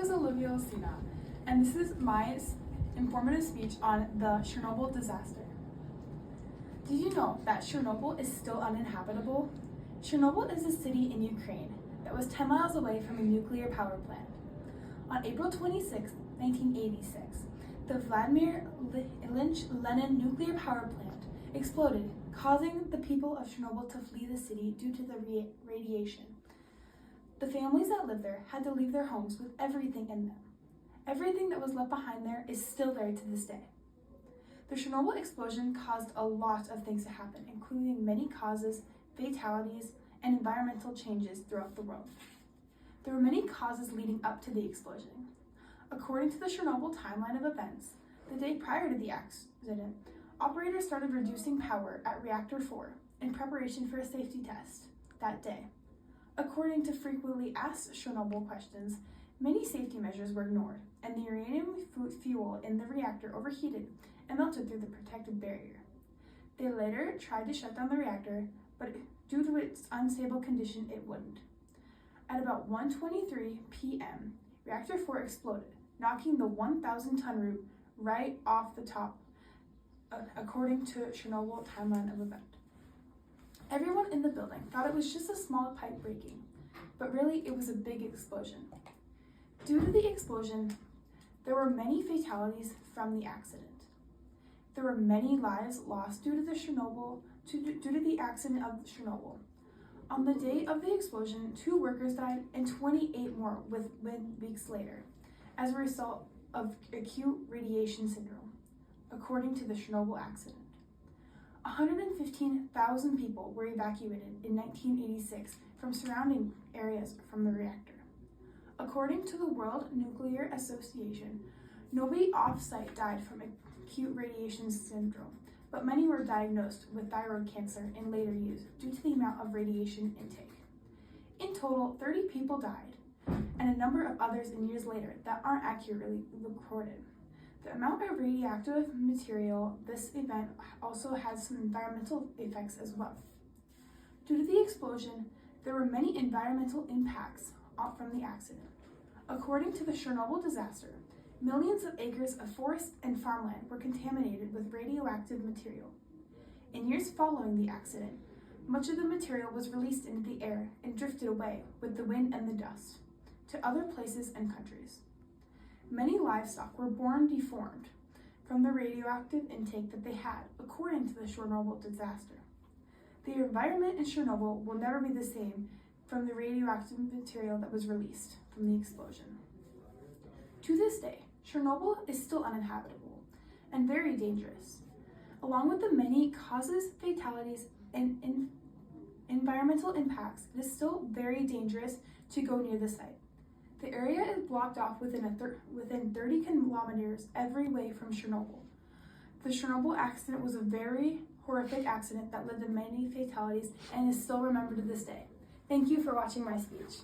is Alivia Lacina, and this is my informative speech on the Chernobyl disaster. Did you know that Chernobyl is still uninhabitable? Chernobyl is a city in Ukraine that was 10 miles away from a nuclear power plant. On April 26, 1986, the Vladimir Ilyich Lenin nuclear power plant exploded, causing the people of Chernobyl to flee the city due to the radiation. The families that lived there had to leave their homes with everything in them. Everything that was left behind there is still there to this day. The Chernobyl explosion caused a lot of things to happen, including many causes, fatalities, and environmental changes throughout the world. There were many causes leading up to the explosion. According to the Chernobyl timeline of events, the day prior to the accident, operators started reducing power at Reactor 4 in preparation for a safety test that day. According to frequently asked Chernobyl questions, many safety measures were ignored, and the uranium fuel in the reactor overheated and melted through the protective barrier. They later tried to shut down the reactor, but due to its unstable condition, it wouldn't. At about 1:23 p.m., Reactor 4 exploded, knocking the 1,000-ton roof right off the top, according to Chernobyl timeline of event. Everyone in the building thought it was just a small pipe breaking, but really it was a big explosion. Due to the explosion, there were many fatalities from the accident. There were many lives lost due to the accident of Chernobyl. On the day of the explosion, 2 workers died and 28 more within weeks later as a result of acute radiation syndrome, according to the Chernobyl accident. 115,000 people were evacuated in 1986 from surrounding areas from the reactor. According to the World Nuclear Association, nobody off-site died from acute radiation syndrome, but many were diagnosed with thyroid cancer in later years due to the amount of radiation intake. In total, 30 people died, and a number of others in years later that aren't accurately recorded. The amount of radioactive material this event also had some environmental effects as well. Due to the explosion, there were many environmental impacts from the accident. According to the Chernobyl disaster, millions of acres of forest and farmland were contaminated with radioactive material. In years following the accident, much of the material was released into the air and drifted away with the wind and the dust to other places and countries. Many livestock were born deformed from the radioactive intake that they had, according to the Chernobyl disaster. The environment in Chernobyl will never be the same from the radioactive material that was released from the explosion. To this day, Chernobyl is still uninhabitable and very dangerous. Along with the many causes, fatalities, and environmental impacts, it is still very dangerous to go near the site. The area is blocked off within 30 kilometers every way from Chernobyl. The Chernobyl accident was a very horrific accident that led to many fatalities and is still remembered to this day. Thank you for watching my speech.